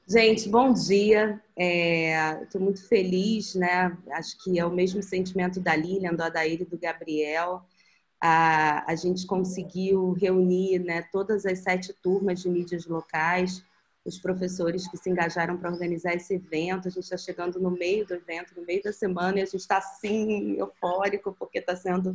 Gente, bom dia. Estou muito feliz, né? Acho que é o mesmo sentimento da Lilian, do Adair e do Gabriel. A gente conseguiu reunir, né, todas as 7 turmas de mídias locais, os professores que se engajaram para organizar esse evento. A gente está chegando no meio do evento, no meio da semana, e a gente está, assim, eufórico, porque está sendo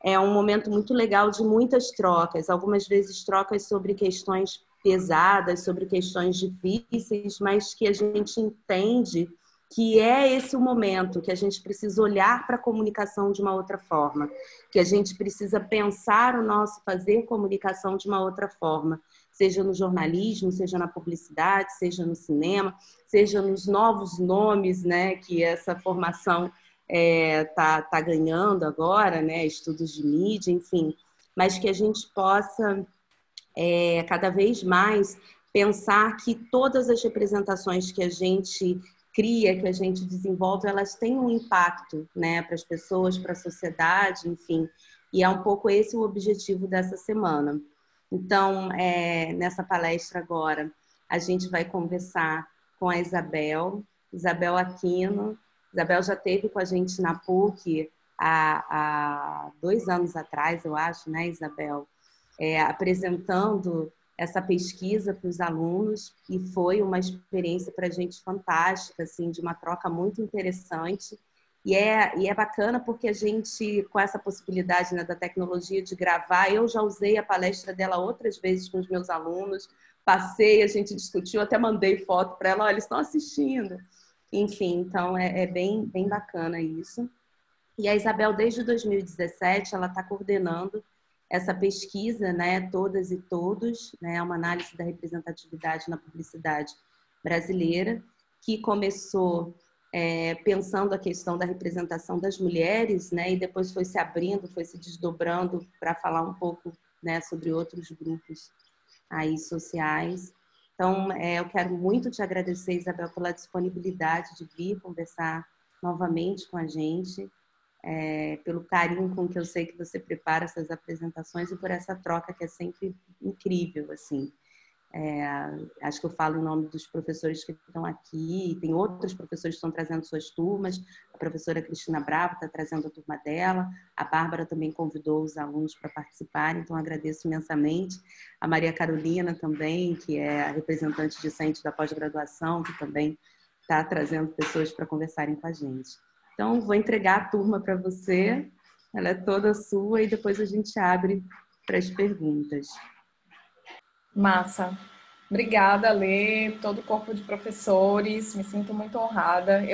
um momento muito legal de muitas trocas, algumas vezes trocas sobre questões pesadas, sobre questões difíceis, mas que a gente entende que é esse o momento, que a gente precisa olhar para a comunicação de uma outra forma, que a gente precisa pensar o nosso fazer comunicação de uma outra forma, seja no jornalismo, seja na publicidade, seja no cinema, seja nos novos nomes, né, que essa formação tá ganhando agora, né, estudos de mídia, enfim, mas que a gente possa cada vez mais pensar que todas as representações que a gente cria, que a gente desenvolve, elas têm um impacto, né, para as pessoas, para a sociedade, enfim, e é um pouco esse o objetivo dessa semana. Então, nessa palestra agora, a gente vai conversar com a Isabel Aquino. Isabel já esteve com a gente na PUC há 2 anos atrás, eu acho, né, Isabel? Apresentando essa pesquisa para os alunos, e foi uma experiência para a gente fantástica, assim, de uma troca muito interessante. E é bacana porque a gente, com essa possibilidade, né, da tecnologia de gravar, eu já usei a palestra dela outras vezes com os meus alunos, passei, a gente discutiu, até mandei foto para ela, olha, eles estão assistindo. Enfim, então é bem bacana isso. E a Isabel, desde 2017, ela está coordenando essa pesquisa, né, Todas e Todos, né, uma análise da representatividade na publicidade brasileira, que começou pensando a questão da representação das mulheres, né, e depois foi se abrindo, foi se desdobrando para falar um pouco, né, sobre outros grupos aí sociais. Então, eu quero muito te agradecer, Isabel, pela disponibilidade de vir conversar novamente com a gente, pelo carinho com que eu sei que você prepara essas apresentações e por essa troca que é sempre incrível, assim. Acho que eu falo em nome dos professores que estão aqui, tem outros professores que estão trazendo suas turmas, a professora Cristina Bravo está trazendo a turma dela, a Bárbara também convidou os alunos para participarem, então agradeço imensamente. A Maria Carolina também, que é a representante discente da pós-graduação, que também está trazendo pessoas para conversarem com a gente. Então, vou entregar a turma para você, ela é toda sua, e depois a gente abre para as perguntas. Massa. Obrigada, Lê, todo o corpo de professores, me sinto muito honrada.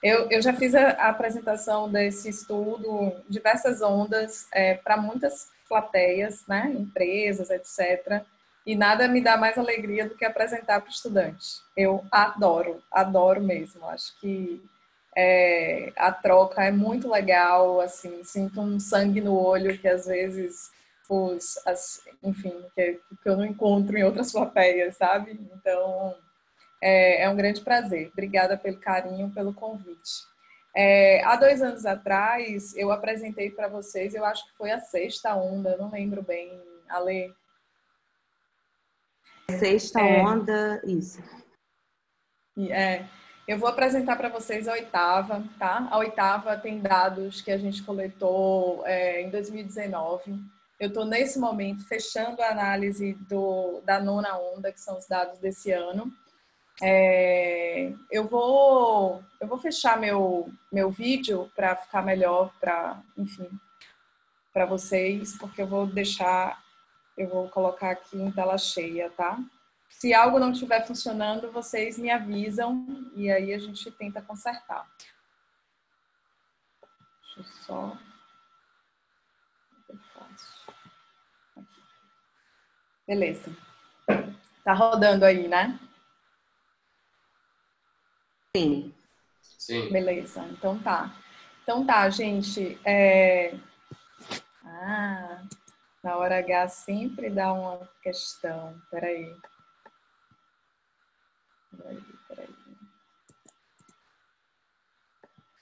Eu já fiz a apresentação desse estudo, diversas ondas, para muitas plateias, né, empresas, etc. E nada me dá mais alegria do que apresentar para o estudante. Eu adoro, adoro mesmo. Acho que a troca é muito legal, assim, sinto um sangue no olho que às vezes enfim, que eu não encontro em outras plateias, sabe? Então, é um grande prazer. Obrigada pelo carinho, pelo convite. Há 2 anos atrás, eu apresentei para vocês, eu acho que foi a 6ª onda, não lembro bem, Ale. 6ª onda, isso. Eu vou apresentar para vocês a 8ª, tá? A 8ª tem dados que a gente coletou em 2019. Eu estou, nesse momento, fechando a análise da 9ª onda, que são os dados desse ano. Eu vou fechar meu vídeo para ficar melhor enfim, para vocês, porque eu vou colocar aqui em tela cheia, tá? Se algo não estiver funcionando, vocês me avisam e aí a gente tenta consertar. Deixa eu só... Aqui. Beleza. Tá rodando aí, né? Sim. Sim. Beleza, então tá. Então tá, gente. Na hora H sempre dá uma questão. Peraí.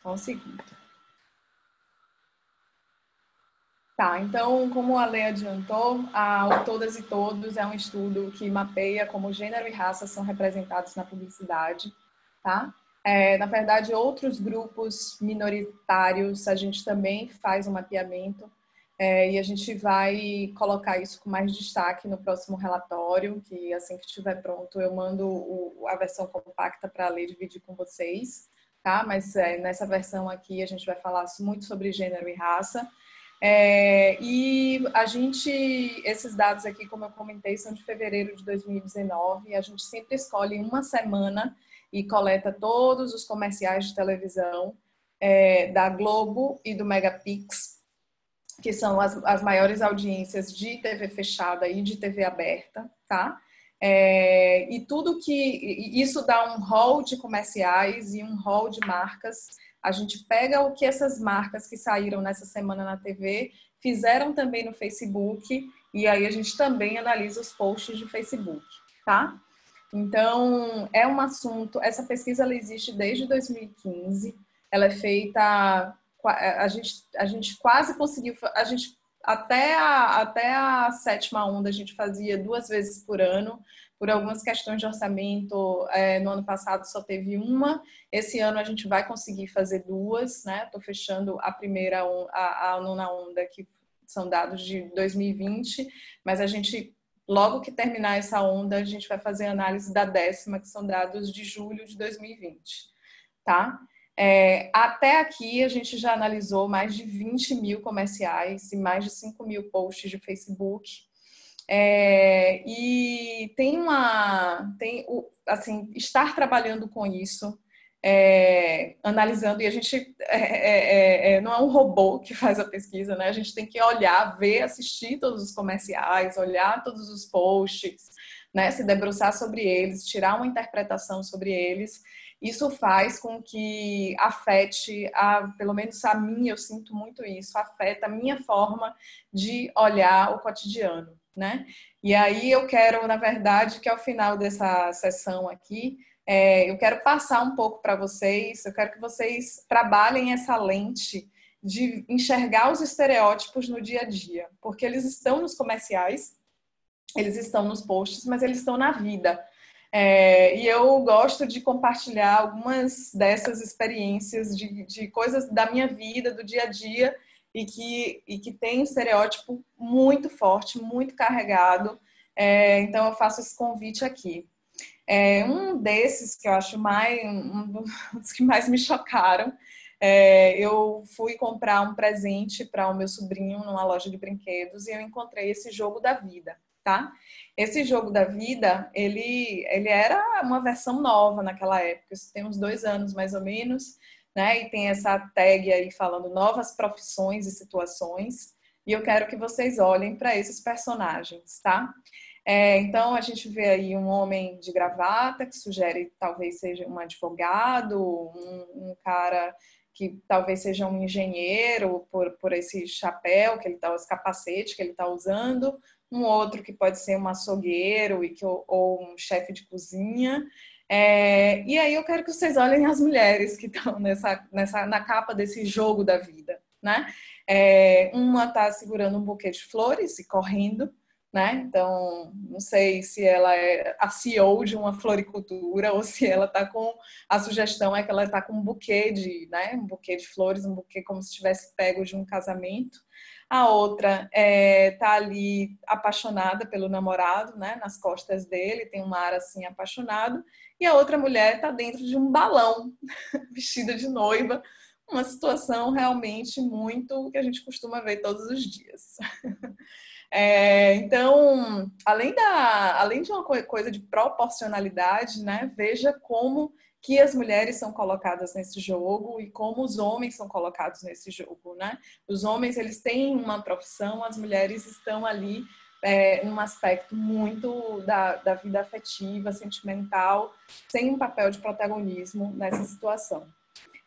Só um segundo. Tá, então, como a Lê adiantou, o Todas e Todos é um estudo que mapeia como gênero e raça são representados na publicidade, tá? Na verdade, outros grupos minoritários, a gente também faz um mapeamento, e a gente vai colocar isso com mais destaque no próximo relatório, que assim que estiver pronto, eu mando a versão compacta para a Lê dividir com vocês, tá? Mas nessa versão aqui a gente vai falar muito sobre gênero e raça. E esses dados aqui, como eu comentei, são de fevereiro de 2019. A gente sempre escolhe uma semana e coleta todos os comerciais de televisão da Globo e do Megapix, que são as maiores audiências de TV fechada e de TV aberta, tá? E tudo que... Isso dá um rol de comerciais e um rol de marcas. A gente pega o que essas marcas que saíram nessa semana na TV fizeram também no Facebook, e aí a gente também analisa os posts de Facebook, tá? Então, é um assunto... Essa pesquisa ela existe desde 2015. Ela é feita... A gente quase conseguiu... Até a sétima onda, a gente fazia 2 vezes por ano. Por algumas questões de orçamento, no ano passado só teve uma. Esse ano a gente vai conseguir fazer 2, né? Estou fechando a primeira, a nona onda, que são dados de 2020, mas a gente, logo que terminar essa onda, a gente vai fazer análise da 10ª, que são dados de julho de 2020, tá? Até aqui a gente já analisou mais de 20 mil comerciais e mais de 5 mil posts de Facebook. E assim, estar trabalhando com isso, analisando, e a gente não é um robô que faz a pesquisa, né? A gente tem que olhar, ver, assistir todos os comerciais, olhar todos os posts, né? Se debruçar sobre eles, tirar uma interpretação sobre eles. Isso faz com que afete, pelo menos a mim, eu sinto muito isso, afeta a minha forma de olhar o cotidiano, né? E aí eu quero, na verdade, que ao final dessa sessão aqui, eu quero passar um pouco para vocês, eu quero que vocês trabalhem essa lente de enxergar os estereótipos no dia a dia, porque eles estão nos comerciais, eles estão nos posts, mas eles estão na vida. E eu gosto de compartilhar algumas dessas experiências de coisas da minha vida, do dia a dia, e que tem um estereótipo muito forte, muito carregado. Então eu faço esse convite aqui. Um desses que eu acho um dos que mais me chocaram, eu fui comprar um presente para o meu sobrinho numa loja de brinquedos e eu encontrei esse jogo da vida, tá? Esse jogo da vida, ele era uma versão nova naquela época, isso tem uns 2 anos mais ou menos, né? E tem essa tag aí falando novas profissões e situações, e eu quero que vocês olhem para esses personagens, tá? Então, a gente vê aí um homem de gravata, que sugere talvez seja um advogado, um cara que talvez seja um engenheiro por esse chapéu que ele tá, esse capacete que ele está usando, um outro que pode ser um açougueiro ou um chefe de cozinha. E aí eu quero que vocês olhem as mulheres que estão na capa desse jogo da vida, né? Uma está segurando um buquê de flores e correndo, né? Então, não sei se ela é a CEO de uma floricultura ou se ela está com... A sugestão é que ela está com um buquê um buquê de flores, um buquê como se tivesse pego de um casamento. A outra está ali apaixonada pelo namorado, né? Nas costas dele, tem um ar assim apaixonado. E a outra mulher está dentro de um balão, vestida de noiva. Uma situação realmente muito que a gente costuma ver todos os dias. Então, além de uma coisa de proporcionalidade, né, veja como que as mulheres são colocadas nesse jogo e como os homens são colocados nesse jogo, né? Os homens, eles têm uma profissão, as mulheres estão ali num aspecto muito da vida afetiva, sentimental, sem um papel de protagonismo nessa situação.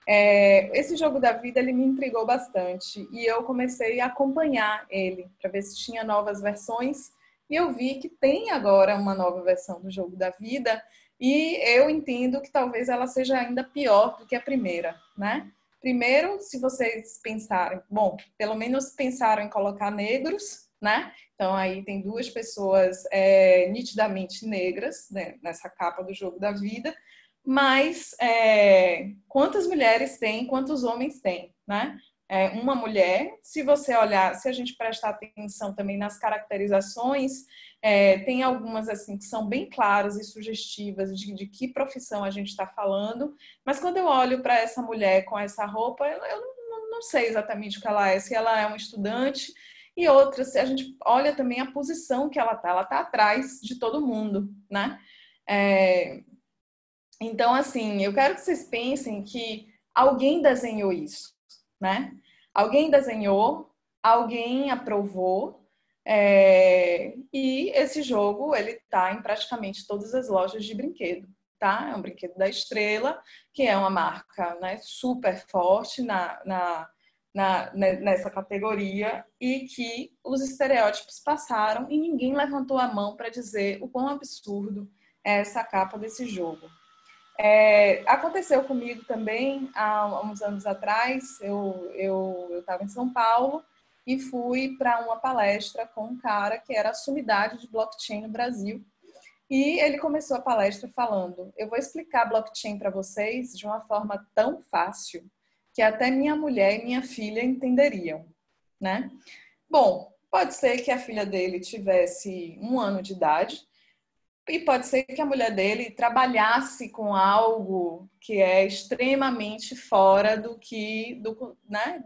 Esse jogo da vida, ele me intrigou bastante e eu comecei a acompanhar ele para ver se tinha novas versões e eu vi que tem agora uma nova versão do jogo da vida e eu entendo que talvez ela seja ainda pior do que a primeira, né? Primeiro, se vocês pensarem, bom, pelo menos pensaram em colocar negros, né? Então, aí tem duas pessoas nitidamente negras, né, nessa capa do Jogo da Vida, mas quantas mulheres tem, quantos homens tem, né? Uma mulher, se você olhar, se a gente prestar atenção também nas caracterizações, tem algumas assim que são bem claras e sugestivas de que profissão a gente está falando, mas quando eu olho para essa mulher com essa roupa, eu não sei exatamente o que ela é, se ela é uma estudante, e outra, se a gente olha também a posição que ela está atrás de todo mundo, né? Então, assim, eu quero que vocês pensem que alguém desenhou isso, né? Alguém desenhou, alguém aprovou, e esse jogo, ele tá em praticamente todas as lojas de brinquedo, tá? É um brinquedo da Estrela, que é uma marca, né, super forte nessa categoria, e que os estereótipos passaram e ninguém levantou a mão para dizer o quão absurdo é essa capa desse jogo. Aconteceu comigo também há uns anos atrás. Eu estava em São Paulo e fui para uma palestra com um cara que era a sumidade de blockchain no Brasil. E ele começou a palestra falando: eu vou explicar blockchain para vocês de uma forma tão fácil que até minha mulher e minha filha entenderiam, né? Bom, pode ser que a filha dele tivesse 1 ano de idade, e pode ser que a mulher dele trabalhasse com algo que é extremamente fora do que, né,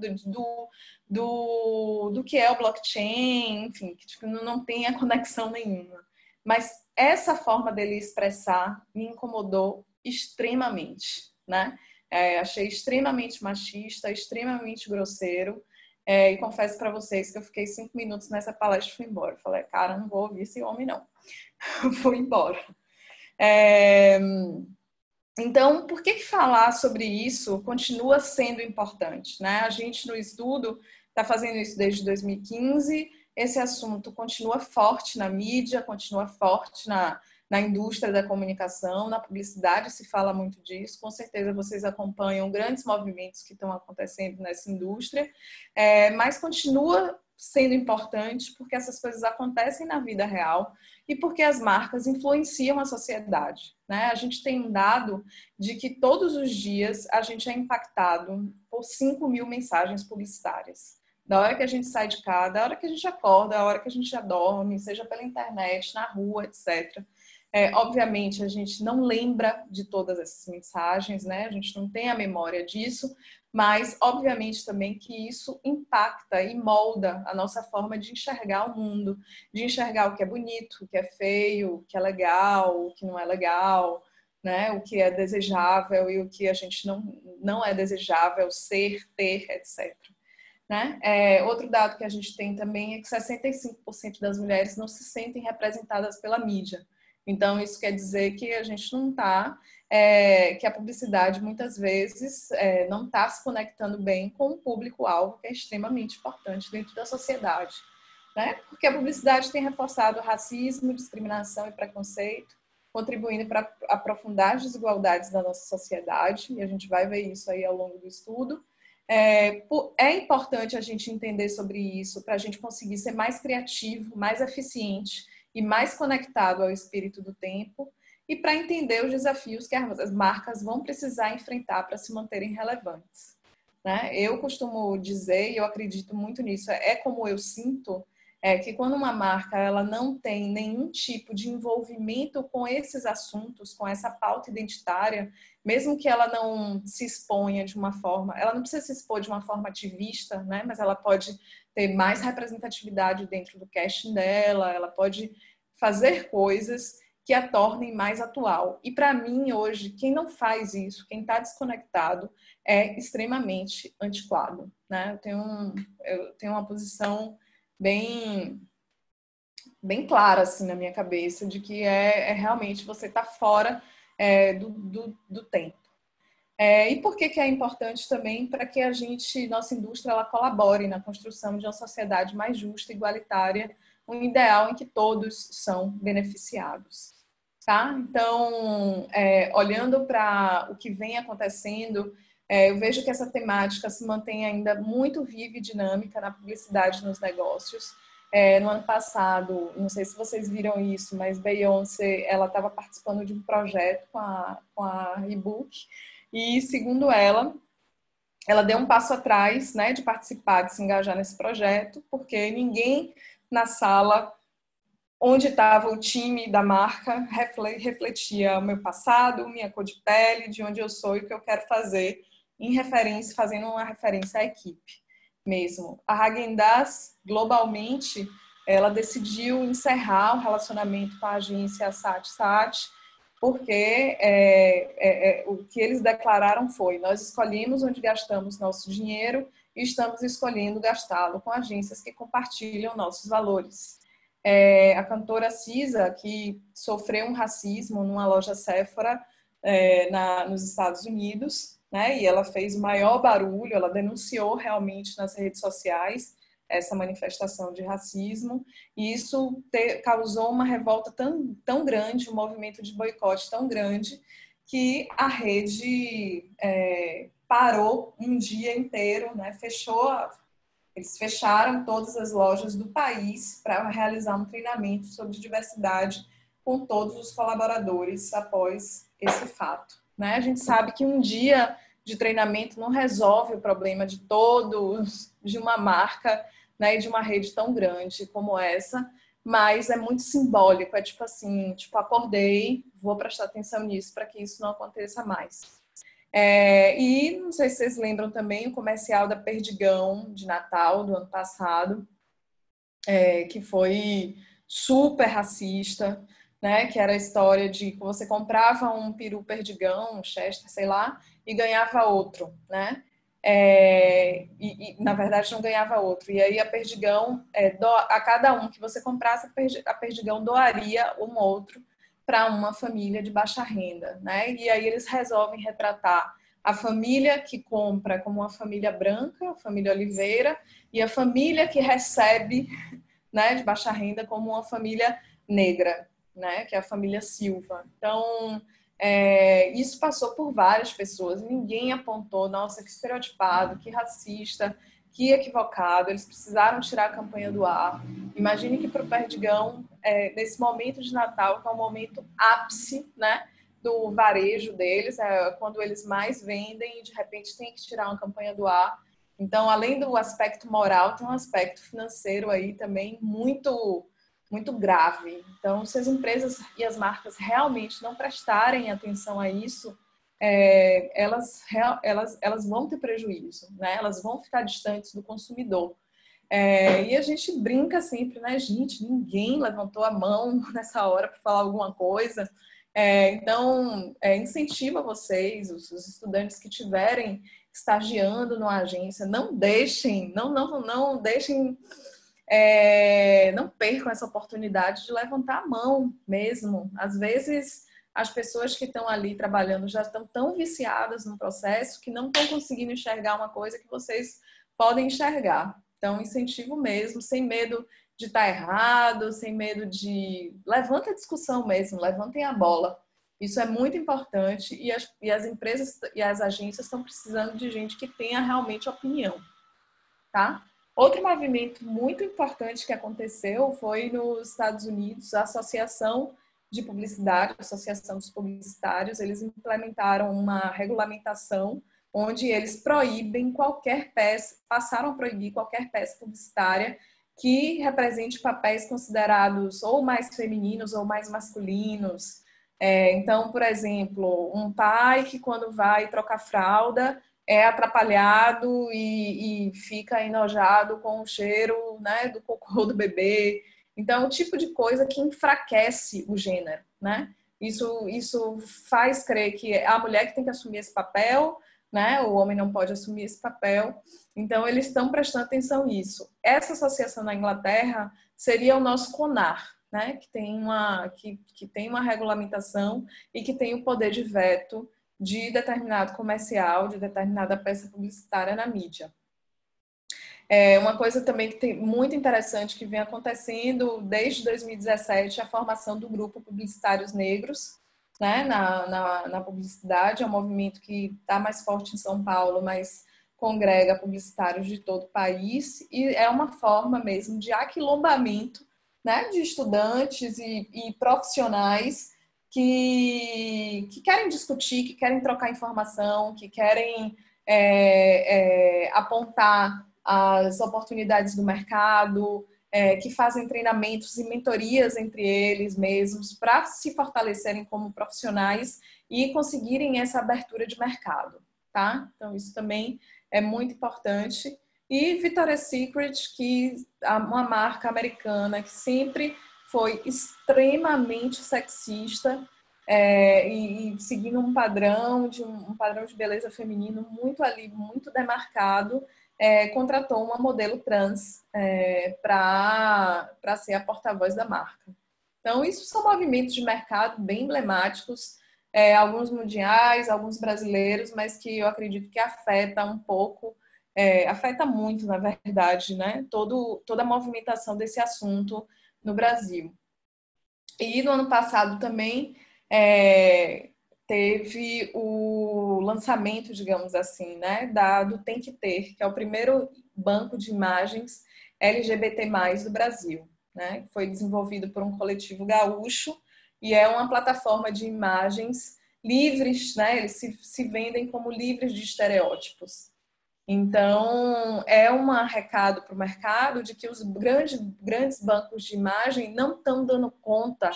do que é o blockchain, enfim, que tipo, não tenha conexão nenhuma. Mas essa forma dele expressar me incomodou extremamente, né? Achei extremamente machista, extremamente grosseiro. E confesso para vocês que eu fiquei 5 minutos nessa palestra e fui embora. Falei, cara, não vou ouvir esse homem, não. Vou embora. Então, por que falar sobre isso continua sendo importante, né? A gente no estudo está fazendo isso desde 2015, esse assunto continua forte na mídia, continua forte na indústria da comunicação, na publicidade se fala muito disso, com certeza vocês acompanham grandes movimentos que estão acontecendo nessa indústria, mas continua sendo importante porque essas coisas acontecem na vida real e porque as marcas influenciam a sociedade, né? A gente tem um dado de que todos os dias a gente é impactado por 5.000 mensagens publicitárias. Da hora que a gente sai de casa, da hora que a gente acorda, da hora que a gente já dorme, seja pela internet, na rua, etc. Obviamente, a gente não lembra de todas essas mensagens, né? A gente não tem a memória disso, mas, obviamente, também que isso impacta e molda a nossa forma de enxergar o mundo, de enxergar o que é bonito, o que é feio, o que é legal, o que não é legal, né? O que é desejável e o que a gente não é desejável ser, ter, etc. Né? Outro dado que a gente tem também é que 65% das mulheres não se sentem representadas pela mídia. Então, isso quer dizer que a gente não está, que a publicidade muitas vezes não está se conectando bem com o público-alvo, que é extremamente importante dentro da sociedade. Né? Porque a publicidade tem reforçado racismo, discriminação e preconceito, contribuindo para aprofundar as desigualdades da nossa sociedade, e a gente vai ver isso aí ao longo do estudo. É importante a gente entender sobre isso para a gente conseguir ser mais criativo, mais eficiente e mais conectado ao espírito do tempo e para entender os desafios que as marcas vão precisar enfrentar para se manterem relevantes. Né? Eu costumo dizer, e eu acredito muito nisso, como eu sinto, que quando uma marca ela não tem nenhum tipo de envolvimento com esses assuntos, com essa pauta identitária, mesmo que ela não se exponha de uma forma, ela não precisa se expor de uma forma ativista, né? Mas ela pode ter mais representatividade dentro do casting dela, ela pode fazer coisas que a tornem mais atual. E para mim, hoje, quem não faz isso, quem está desconectado, é extremamente antiquado. Né? Eu tenho uma posição bem clara assim, na minha cabeça de que realmente você está fora do tempo. E por que é importante também? Para que nossa indústria, ela colabore na construção de uma sociedade mais justa, igualitária, um ideal em que todos são beneficiados. Tá? Então, olhando para o que vem acontecendo Eu vejo que essa temática se mantém ainda muito viva e dinâmica na publicidade nos negócios. No ano passado, não sei se vocês viram isso, mas Beyoncé, ela estava participando de um projeto com a Reebok e, segundo ela deu um passo atrás, né, de participar, de se engajar nesse projeto, porque ninguém na sala onde estava o time da marca refletia o meu passado, minha cor de pele, de onde eu sou e o que eu quero fazer, fazendo uma referência à equipe mesmo. A Häagen-Dazs, globalmente, ela decidiu encerrar o relacionamento com a agência Saatchi, porque o que eles declararam foi: nós escolhemos onde gastamos nosso dinheiro e estamos escolhendo gastá-lo com agências que compartilham nossos valores. A cantora Cisa, que sofreu um racismo numa loja Sephora nos Estados Unidos, né, e ela fez o maior barulho, ela denunciou realmente nas redes sociais essa manifestação de racismo, e isso causou uma revolta tão grande, um movimento de boicote tão grande, que a rede parou um dia inteiro, né, eles fecharam todas as lojas do país para realizar um treinamento sobre diversidade com todos os colaboradores após esse fato, né? A gente sabe que um dia de treinamento não resolve o problema de uma marca, né, e de uma rede tão grande como essa, mas é muito simbólico, é tipo assim, acordei, vou prestar atenção nisso para que isso não aconteça mais. E não sei se vocês lembram também o comercial da Perdigão de Natal do ano passado, que foi super racista, né? Que era a história de que você comprava um peru Perdigão, um Chester, sei lá, e ganhava outro, né? Na verdade não ganhava outro. E aí a Perdigão, a cada um que você comprasse, a Perdigão doaria um outro para uma família de baixa renda, né? E aí eles resolvem retratar a família que compra como uma família branca, a família Oliveira, e a família que recebe, né, de baixa renda como uma família negra, né, que é a família Silva. Então, isso passou por várias pessoas, ninguém apontou, nossa, que estereotipado, que racista, que equivocado, eles precisaram tirar a campanha do ar. Imagine que para o Perdigão, nesse momento de Natal, que é um momento ápice, né, do varejo deles, quando eles mais vendem e de repente tem que tirar uma campanha do ar. Então, além do aspecto moral, tem um aspecto financeiro aí também muito, muito grave. Então, se as empresas e as marcas realmente não prestarem atenção a isso, elas vão ter prejuízo, né? Elas vão ficar distantes do consumidor. E a gente brinca sempre, né, gente? Ninguém levantou a mão nessa hora para falar alguma coisa. Então, incentiva vocês, os estudantes que tiverem estagiando numa agência, não deixem, não percam essa oportunidade de levantar a mão mesmo. Às vezes, as pessoas que estão ali trabalhando já estão tão viciadas no processo que não estão conseguindo enxergar uma coisa que vocês podem enxergar. Então, incentivo mesmo, sem medo de estar errado, sem medo de... Levanta a discussão mesmo, levantem a bola. Isso é muito importante e as empresas e as agências estão precisando de gente que tenha realmente opinião, tá? Outro movimento muito importante que aconteceu foi nos Estados Unidos, a Associação de Publicidade, a Associação dos Publicitários, eles implementaram uma regulamentação onde eles proíbem qualquer peça, passaram a proibir qualquer peça publicitária que represente papéis considerados ou mais femininos ou mais masculinos. Então, por exemplo, um pai que quando vai trocar fralda é atrapalhado e fica enojado com o cheiro, né, do cocô do bebê. Então, é o tipo de coisa que enfraquece o gênero, né? Isso faz crer que é a mulher que tem que assumir esse papel, né? O homem não pode assumir esse papel. Então, eles estão prestando atenção nisso. Essa associação na Inglaterra seria o nosso CONAR, né? Que tem uma regulamentação e que tem o poder de veto de determinado comercial, de determinada peça publicitária na mídia. Uma coisa também que tem muito interessante que vem acontecendo desde 2017 é a formação do grupo Publicitários Negros, né, na publicidade. É um movimento que está mais forte em São Paulo, mas congrega publicitários de todo o país, e é uma forma mesmo de aquilombamento, né, de estudantes e profissionais que querem discutir, que querem trocar informação, que querem apontar as oportunidades do mercado, que fazem treinamentos e mentorias entre eles mesmos para se fortalecerem como profissionais e conseguirem essa abertura de mercado, tá? Então, isso também é muito importante. E Victoria's Secret, que é uma marca americana que sempre foi extremamente sexista, e seguindo um padrão de beleza feminino muito ali, muito demarcado, contratou uma modelo trans para ser a porta-voz da marca. Então, isso são movimentos de mercado bem emblemáticos, alguns mundiais, alguns brasileiros, mas que eu acredito que afeta um pouco, afeta muito, na verdade, né, toda a movimentação desse assunto no Brasil. E no ano passado também teve o lançamento, digamos assim, né, do Tem Que Ter, que é o primeiro banco de imagens LGBT+, do Brasil, né, que foi desenvolvido por um coletivo gaúcho e é uma plataforma de imagens livres, né, eles se vendem como livres de estereótipos. Então, é um recado para o mercado de que os grandes bancos de imagem não estão dando conta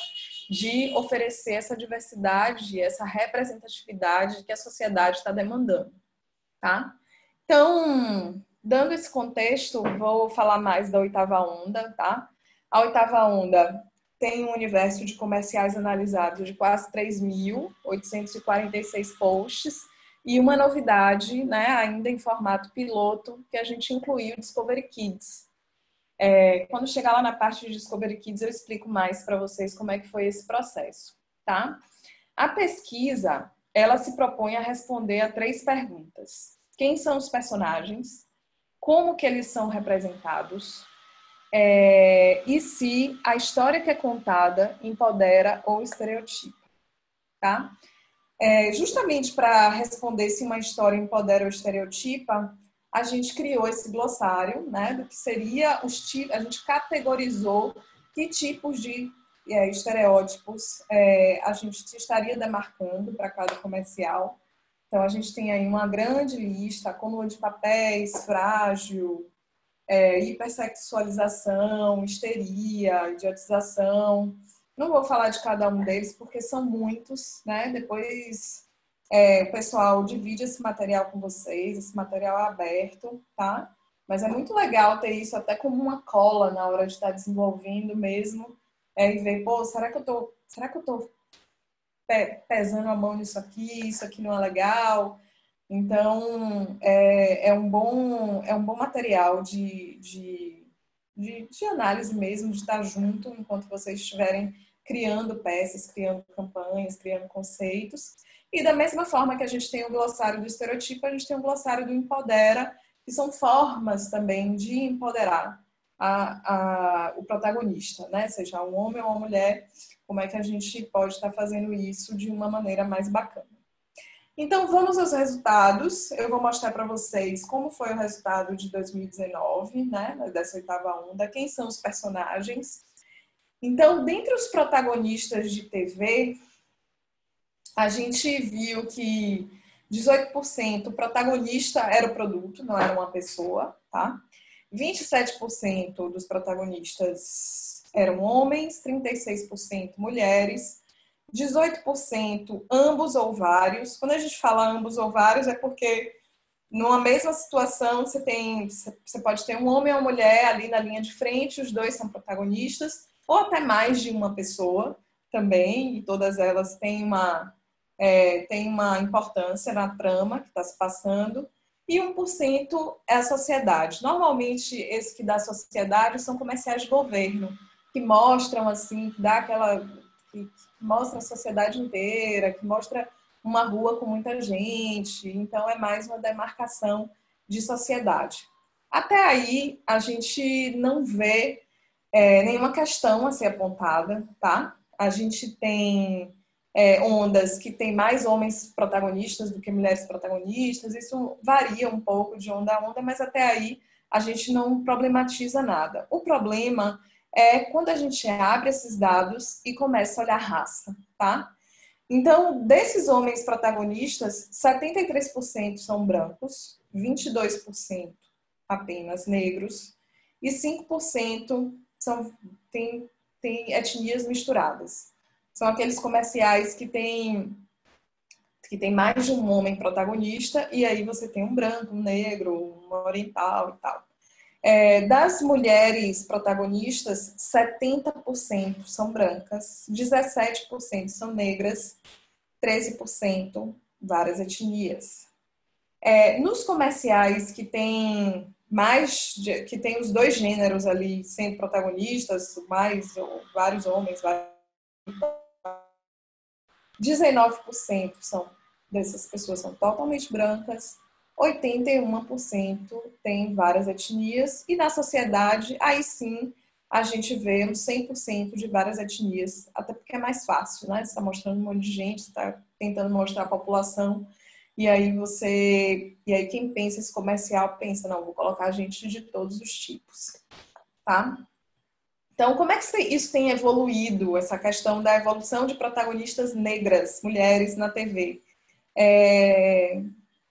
de oferecer essa diversidade, essa representatividade que a sociedade está demandando, tá? Então, dando esse contexto, vou falar mais da oitava onda, tá? A oitava onda tem um universo de comerciais analisados de quase 3.846 posts, e uma novidade, né, ainda em formato piloto, que a gente incluiu o Discovery Kids. Quando chegar lá na parte de Discovery Kids, eu explico mais para vocês como é que foi esse processo, tá? A pesquisa, ela se propõe a responder a 3 perguntas. Quem são os personagens? Como que eles são representados? E se a história que é contada empodera ou estereotipa, tá? Justamente para responder se uma história empodera ou estereotipa, a gente criou esse glossário, né, do que seria os tipos, a gente categorizou que tipos de estereótipos a gente estaria demarcando para cada comercial. Então, a gente tem aí uma grande lista, acúmulo de papéis, frágil, hipersexualização, histeria, idiotização. Não vou falar de cada um deles, porque são muitos, né? Depois o pessoal divide esse material com vocês, esse material é aberto, tá? Mas é muito legal ter isso até como uma cola na hora de estar desenvolvendo mesmo, e ver, pô, será que eu tô pesando a mão nisso aqui? Isso aqui não é legal? Então, é um bom material de análise mesmo, de estar junto enquanto vocês estiverem criando peças, criando campanhas, criando conceitos. E da mesma forma que a gente tem o glossário do estereotipo, a gente tem o glossário do empodera, que são formas também de empoderar o protagonista, né? Seja um homem ou uma mulher, como é que a gente pode estar fazendo isso de uma maneira mais bacana. Então, vamos aos resultados. Eu vou mostrar para vocês como foi o resultado de 2019, né, dessa oitava onda, quem são os personagens. Então, dentre os protagonistas de TV, a gente viu que 18% o protagonista era o produto, não era uma pessoa, tá? 27% dos protagonistas eram homens, 36% mulheres, 18% ambos ou vários. Quando a gente fala ambos ou vários, é porque numa mesma situação você pode ter um homem ou uma mulher ali na linha de frente, os dois são protagonistas, ou até mais de uma pessoa também, e todas elas têm uma importância na trama que está se passando. E 1% é a sociedade. Normalmente, esse que dá sociedade são comerciais de governo, que mostram assim, que dá aquela... que mostra a sociedade inteira, que mostra uma rua com muita gente. Então, é mais uma demarcação de sociedade. Até aí, a gente não vê nenhuma questão a ser apontada, tá? A gente tem ondas que tem mais homens protagonistas do que mulheres protagonistas. Isso varia um pouco de onda a onda, mas até aí a gente não problematiza nada. O problema é quando a gente abre esses dados e começa a olhar raça, tá? Então, desses homens protagonistas, 73% são brancos, 22% apenas negros e 5% têm etnias misturadas. São aqueles comerciais que tem mais de um homem protagonista e aí você tem um branco, um negro, um oriental e tal. Das mulheres protagonistas, 70% são brancas, 17% são negras, 13% várias etnias. Nos comerciais que tem que tem os dois gêneros ali sendo protagonistas, mais ou vários homens, 19% dessas pessoas são totalmente brancas, 81% tem várias etnias, e na sociedade, aí sim, a gente vê uns 100% de várias etnias, até porque é mais fácil, né? Você está mostrando um monte de gente, você está tentando mostrar a população, e aí quem pensa esse comercial pensa, não, vou colocar gente de todos os tipos, tá? Então, como é que isso tem evoluído, essa questão da evolução de protagonistas negras, mulheres na TV?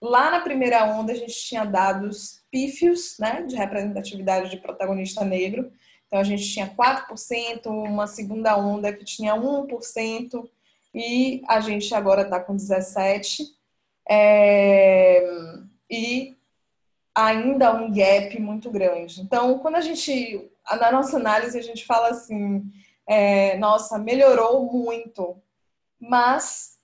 Lá na primeira onda, a gente tinha dados pífios, né, de representatividade de protagonista negro. Então, a gente tinha 4%, uma segunda onda que tinha 1%, e a gente agora está com 17%. E ainda um gap muito grande. Então, quando na nossa análise, a gente fala assim, nossa, melhorou muito, mas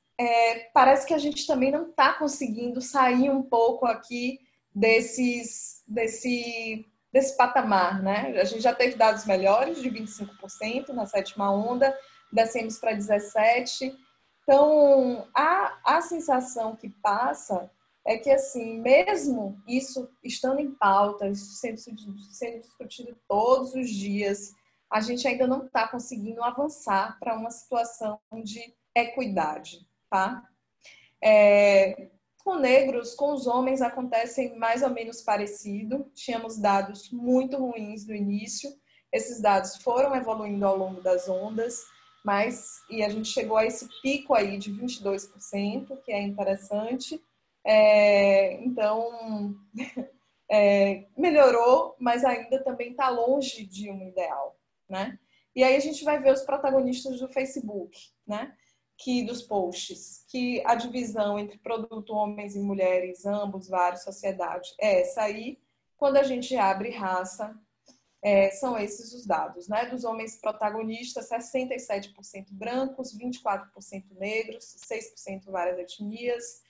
parece que a gente também não está conseguindo sair um pouco aqui desse patamar, né? A gente já teve dados melhores, de 25% na sétima onda, descemos para 17%. Então, a sensação que passa é que, assim, mesmo isso estando em pauta, isso sendo discutido todos os dias, a gente ainda não está conseguindo avançar para uma situação de equidade, tá? Com negros, com os homens, acontecem mais ou menos parecido. Tínhamos dados muito ruins no início. Esses dados foram evoluindo ao longo das ondas, e a gente chegou a esse pico aí de 22%, que é interessante. Então, melhorou, mas ainda também está longe de um ideal, né? E aí a gente vai ver os protagonistas do Facebook, né? Dos posts, que a divisão entre produto homens e mulheres, ambos, vários, sociedade, é essa aí. Quando a gente abre raça, são esses os dados, né? Dos homens protagonistas, 67% brancos, 24% negros, 6% várias etnias.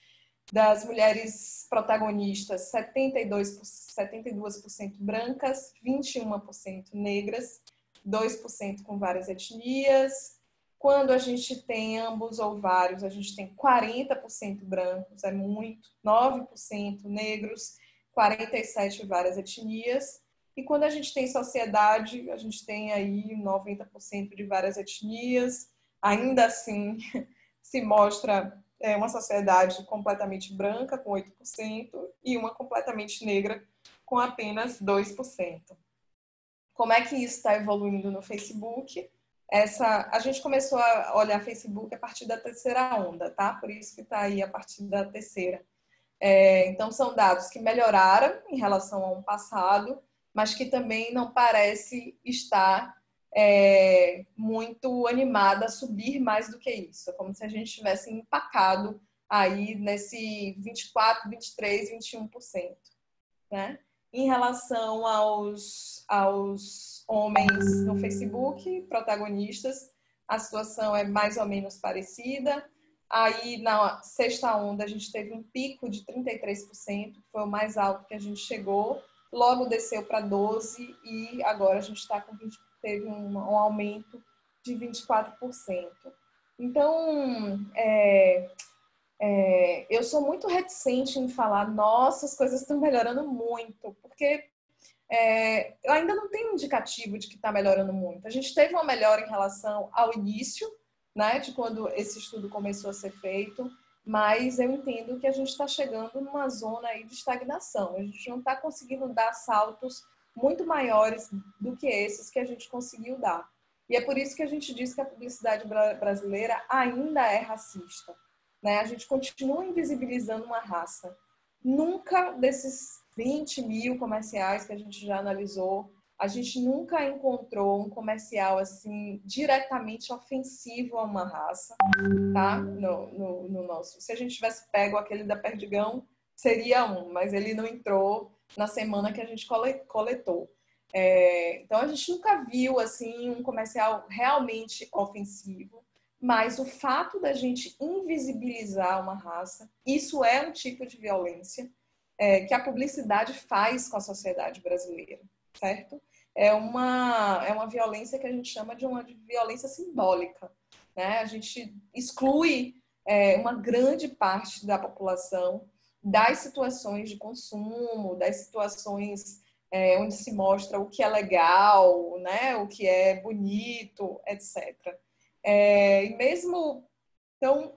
Das mulheres protagonistas, 72% brancas, 21% negras, 2% com várias etnias. Quando a gente tem ambos ou vários, a gente tem 40% brancos, é muito, 9% negros, 47% várias etnias. E quando a gente tem sociedade, a gente tem aí 90% de várias etnias. Ainda assim, se mostra uma sociedade completamente branca, com 8%, e uma completamente negra, com apenas 2%. Como é que isso está evoluindo no Facebook? A gente começou a olhar Facebook a partir da terceira onda, tá? Por isso que está aí a partir da terceira. Então, são dados que melhoraram em relação ao ano passado, mas que também não parece estar muito animada a subir mais do que isso. É como se a gente tivesse empacado aí nesse 24%, 23%, 21%. Né? Em relação aos homens no Facebook, protagonistas, a situação é mais ou menos parecida. Aí, na sexta onda, a gente teve um pico de 33%, que foi o mais alto que a gente chegou. Logo desceu para 12% e agora a gente teve um aumento de 24%. Então, eu sou muito reticente em falar, nossa, as coisas estão melhorando muito, porque eu ainda não tenho indicativo de que está melhorando muito. A gente teve uma melhora em relação ao início, né, de quando esse estudo começou a ser feito, mas eu entendo que a gente está chegando numa zona aí de estagnação. A gente não está conseguindo dar saltos muito maiores do que esses que a gente conseguiu dar. E é por isso que a gente diz que a publicidade brasileira ainda é racista, né? A gente continua invisibilizando uma raça. Nunca desses 20 mil comerciais que a gente já analisou, a gente nunca encontrou um comercial assim diretamente ofensivo a uma raça, tá? No nosso. Se a gente tivesse pego aquele da Perdigão, seria um, mas ele não entrou na semana que a gente coletou. Então a gente nunca viu assim um comercial realmente ofensivo, mas o fato da gente invisibilizar uma raça, isso é um tipo de violência que a publicidade faz com a sociedade brasileira, certo? É uma violência que a gente chama de uma violência simbólica, né? A gente exclui uma grande parte da população das situações de consumo, das situações onde se mostra o que é legal, né? O que é bonito, etc. E mesmo, então,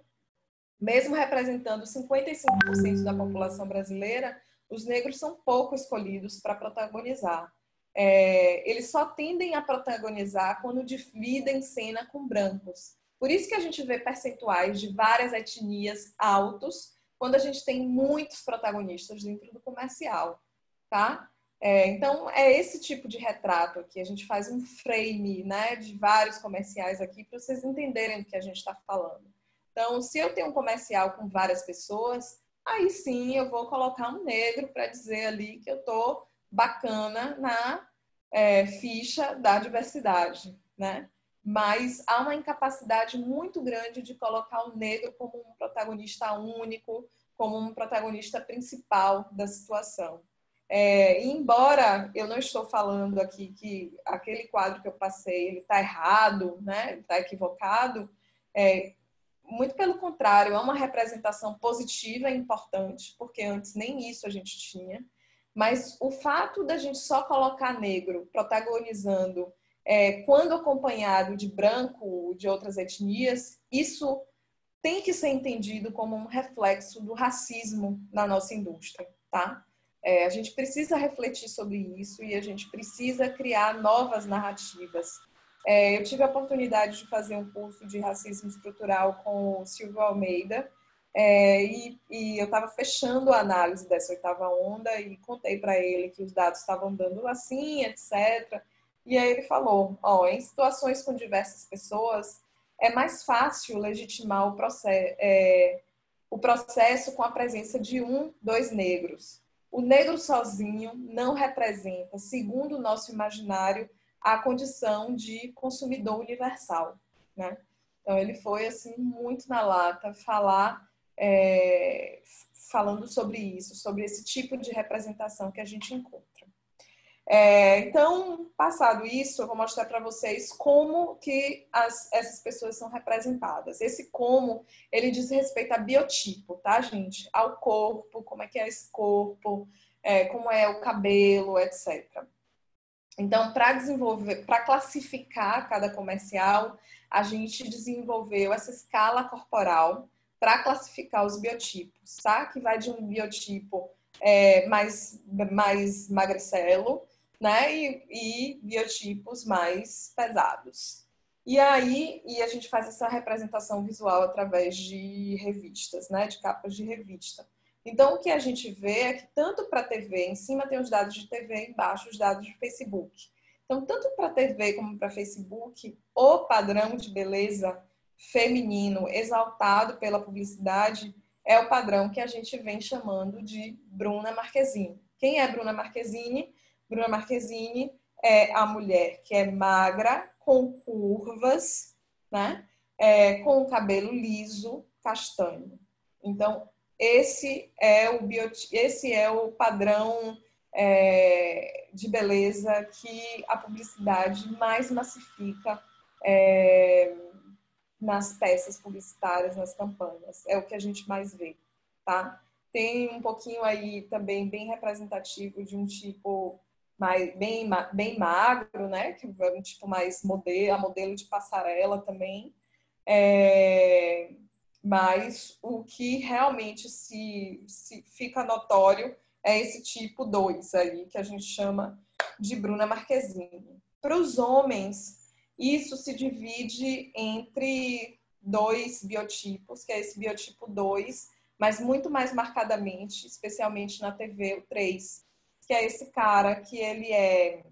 mesmo representando 55% da população brasileira, os negros são pouco escolhidos para protagonizar. Eles só tendem a protagonizar quando dividem cena com brancos. Por isso que a gente vê percentuais de várias etnias altos quando a gente tem muitos protagonistas dentro do comercial, tá? Então, é esse tipo de retrato aqui. A gente faz um frame, né, de vários comerciais aqui para vocês entenderem do que a gente está falando. Então, se eu tenho um comercial com várias pessoas, aí sim eu vou colocar um negro para dizer ali que eu estou bacana na ficha da diversidade, né? Mas há uma incapacidade muito grande de colocar o negro como um protagonista único, como um protagonista principal da situação. Embora eu não estou falando aqui que aquele quadro que eu passei ele está errado, né? Está equivocado, muito pelo contrário, é uma representação positiva e importante, porque antes nem isso a gente tinha. Mas o fato da gente só colocar negro protagonizando, quando acompanhado de branco, de outras etnias, isso tem que ser entendido como um reflexo do racismo na nossa indústria, tá? A gente precisa refletir sobre isso e a gente precisa criar novas narrativas. Eu tive a oportunidade de fazer um curso de racismo estrutural com o Silvio Almeida, e eu estava fechando a análise dessa oitava onda e contei para ele que os dados estavam dando assim, etc. E aí ele falou, em situações com diversas pessoas, é mais fácil legitimar o processo com a presença de 1, 2 negros. O negro sozinho não representa, segundo o nosso imaginário, a condição de consumidor universal, né? Então ele foi assim muito na lata falando sobre isso, sobre esse tipo de representação que a gente encontra. Então, passado isso, eu vou mostrar para vocês como que essas pessoas são representadas. Esse como, ele diz respeito a biotipo, tá, gente? Ao corpo, como é que é esse corpo, como é o cabelo, etc. Então, para classificar cada comercial, a gente desenvolveu essa escala corporal para classificar os biotipos, tá? Que vai de um biotipo mais magricelo, né? E biotipos mais pesados. E aí, a gente faz essa representação visual através de revistas, né? De capas de revista. Então, o que a gente vê é que tanto para a TV, em cima tem os dados de TV, embaixo os dados de Facebook. Então, tanto para a TV como para Facebook, o padrão de beleza feminino exaltado pela publicidade é o padrão que a gente vem chamando de Bruna Marquezine. Quem é Bruna Marquezine? Bruna Marquezine é a mulher que é magra, com curvas, né? Com o cabelo liso, castanho. Então, esse é o padrão de beleza que a publicidade mais massifica nas peças publicitárias, nas campanhas. É o que a gente mais vê, tá? Tem um pouquinho aí também bem representativo de um tipo bem magro, né? Que é um tipo mais modelo de passarela também. Mas o que realmente se fica notório é esse tipo 2 aí, que a gente chama de Bruna Marquezine. Para os homens, isso se divide entre 2 biotipos, que é esse biotipo 2, mas muito mais marcadamente, especialmente na TV, o 3, que é esse cara que ele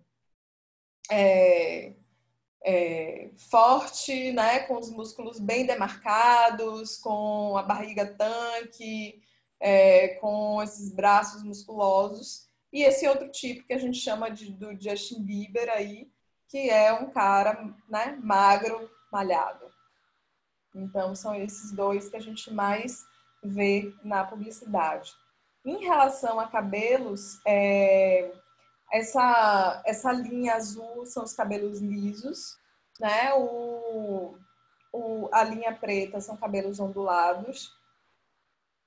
forte, né, com os músculos bem demarcados, com a barriga tanque, com esses braços musculosos. E esse outro tipo que a gente chama do Justin Bieber aí, que é um cara, né, magro, malhado. Então, são esses 2 que a gente mais vê na publicidade. Em relação a cabelos, essa linha azul são os cabelos lisos, né? A linha preta são cabelos ondulados.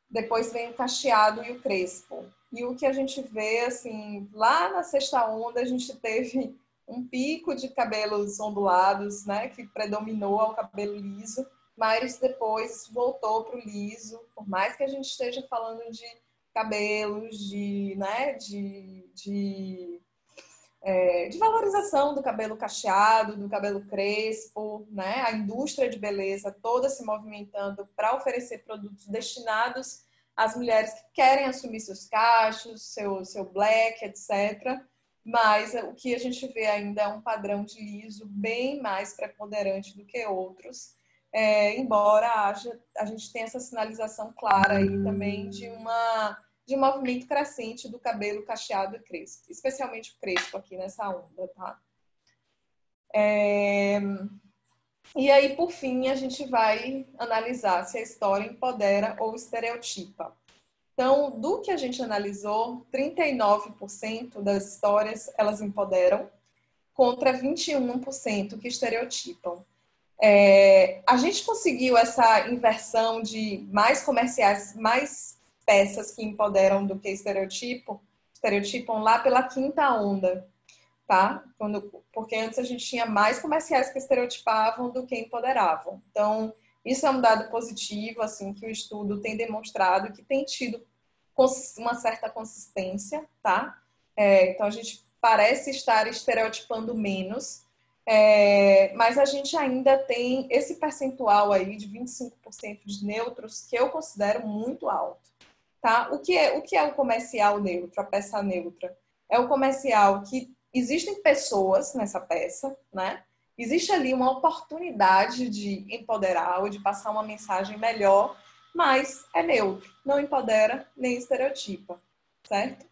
Depois vem o cacheado e o crespo. E o que a gente vê, assim, lá na sexta onda, a gente teve um pico de cabelos ondulados, né? Que predominou ao cabelo liso, mas depois voltou para o liso. Por mais que a gente esteja falando de cabelos, né, de valorização do cabelo cacheado, do cabelo crespo, né? A indústria de beleza toda se movimentando para oferecer produtos destinados às mulheres que querem assumir seus cachos, seu black, etc. Mas o que a gente vê ainda é um padrão de liso bem mais preponderante do que outros, embora a gente tenha essa sinalização clara aí também de um movimento crescente do cabelo cacheado e crespo, especialmente o crespo aqui nessa onda, tá? E aí, por fim, a gente vai analisar se a história empodera ou estereotipa. Então, do que a gente analisou, 39% das histórias elas empoderam, contra 21% que estereotipam. A gente conseguiu essa inversão de mais comerciais, mais peças que empoderam do que estereotipam lá pela quinta onda, tá? Porque antes a gente tinha mais comerciais que estereotipavam do que empoderavam. Então, isso é um dado positivo, assim, que o estudo tem demonstrado que tem tido uma certa consistência, tá? Então, a gente parece estar estereotipando menos, mas a gente ainda tem esse percentual aí de 25% de neutros que eu considero muito alto, tá? O que é o comercial neutro, a peça neutra? É o comercial que existem pessoas nessa peça, né? Existe ali uma oportunidade de empoderar ou de passar uma mensagem melhor, mas é neutro, não empodera nem estereotipa, certo?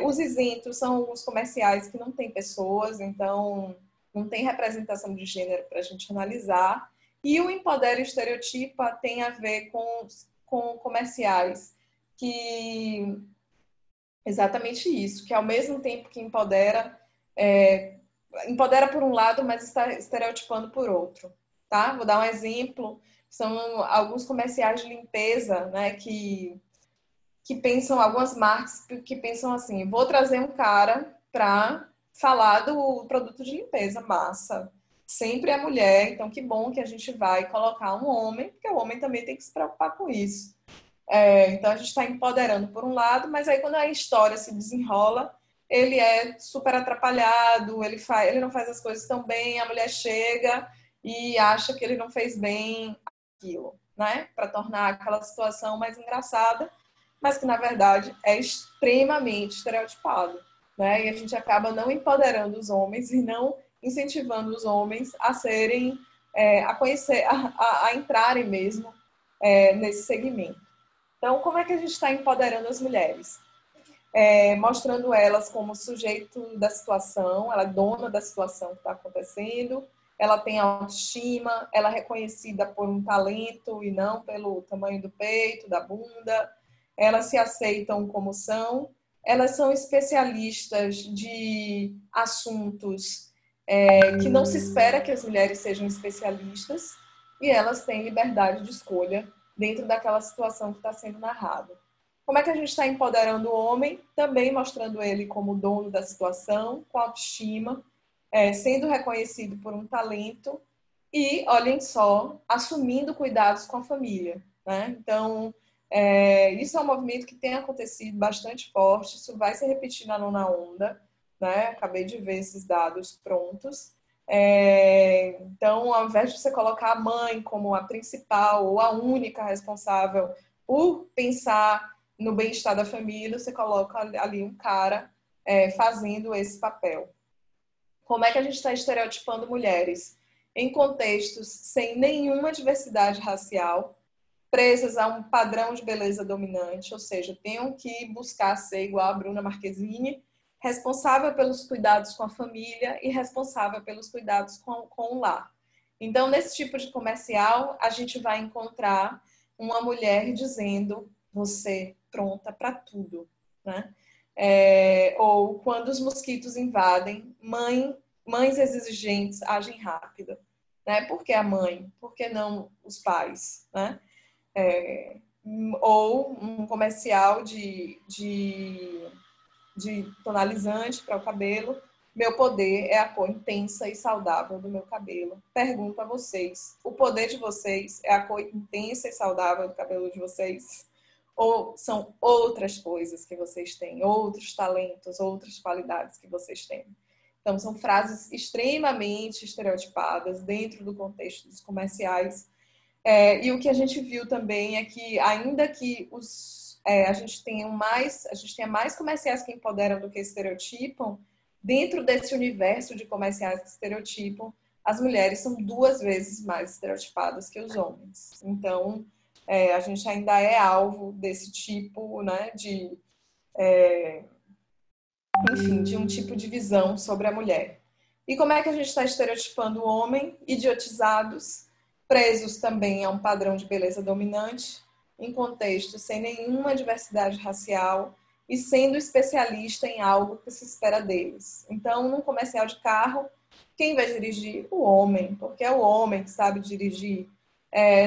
Os isentos são os comerciais que não têm pessoas, então não tem representação de gênero para a gente analisar. E o empodera e estereotipa tem a ver com comerciais que exatamente isso, que ao mesmo tempo que empodera, empodera por um lado, mas está estereotipando por outro, tá? Vou dar um exemplo, são alguns comerciais de limpeza, né, que pensam, algumas marcas que pensam assim, vou trazer um cara para falar do produto de limpeza, massa. Sempre é mulher, então que bom que a gente vai colocar um homem, porque o homem também tem que se preocupar com isso. Então a gente está empoderando por um lado, mas aí quando a história se desenrola, ele é super atrapalhado, ele não faz as coisas tão bem, a mulher chega e acha que ele não fez bem aquilo, né? Para tornar aquela situação mais engraçada, mas que na verdade é extremamente estereotipado, né? E a gente acaba não empoderando os homens e não incentivando os homens a serem, a conhecer, a entrarem mesmo nesse segmento. Então, como é que a gente está empoderando as mulheres? Mostrando elas como sujeito da situação, ela é dona da situação que está acontecendo, ela tem autoestima, ela é reconhecida por um talento e não pelo tamanho do peito, da bunda, elas se aceitam como são, elas são especialistas de assuntos que não se espera que as mulheres sejam especialistas e elas têm liberdade de escolha dentro daquela situação que está sendo narrada. Como é que a gente está empoderando o homem? Também mostrando ele como dono da situação, com autoestima, sendo reconhecido por um talento e, olhem só, assumindo cuidados com a família, né? Então, isso é um movimento que tem acontecido bastante forte, isso vai se repetir na nona onda, né? Acabei de ver esses dados prontos. Então, ao invés de você colocar a mãe como a principal ou a única responsável por pensar no bem-estar da família, você coloca ali um cara fazendo esse papel. Como é que a gente está estereotipando mulheres? Em contextos sem nenhuma diversidade racial, presas a um padrão de beleza dominante, ou seja, tenham que buscar ser igual a Bruna Marquezine, responsável pelos cuidados com a família e responsável pelos cuidados com o lar. Então, nesse tipo de comercial, a gente vai encontrar uma mulher dizendo: você pronta para tudo, né? Ou quando os mosquitos invadem, mães exigentes agem rápido, né? Por que a mãe? Por que não os pais, né? Ou um comercial de tonalizante para o cabelo. Meu poder é a cor intensa e saudável do meu cabelo. Pergunto a vocês: o poder de vocês é a cor intensa e saudável do cabelo de vocês? Ou são outras coisas que vocês têm, outros talentos, outras qualidades que vocês têm? Então, são frases extremamente estereotipadas dentro do contexto dos comerciais. E o que a gente viu também é que, ainda que a gente tenha mais comerciais que empoderam do que estereotipam, dentro desse universo de comerciais que estereotipam, as mulheres são 2 vezes mais estereotipadas que os homens. Então, a gente ainda é alvo desse tipo, né, enfim, de um tipo de visão sobre a mulher. E como é que a gente está estereotipando o homem? Idiotizados, presos também a um padrão de beleza dominante, em contexto sem nenhuma diversidade racial e sendo especialista em algo que se espera deles. Então, num comercial de carro, quem vai dirigir? O homem, porque é o homem que sabe dirigir.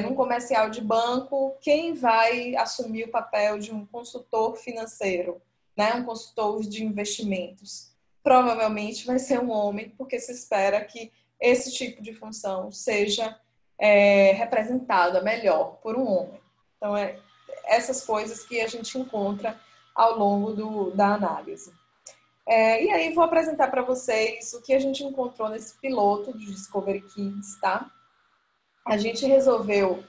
Num comercial de banco, quem vai assumir o papel de um consultor financeiro, né? Um consultor de investimentos? Provavelmente vai ser um homem, porque se espera que esse tipo de função seja representada melhor por um homem. Então, essas coisas que a gente encontra ao longo da análise. E aí vou apresentar para vocês o que a gente encontrou nesse piloto de Discovery Kids, tá? A gente resolveu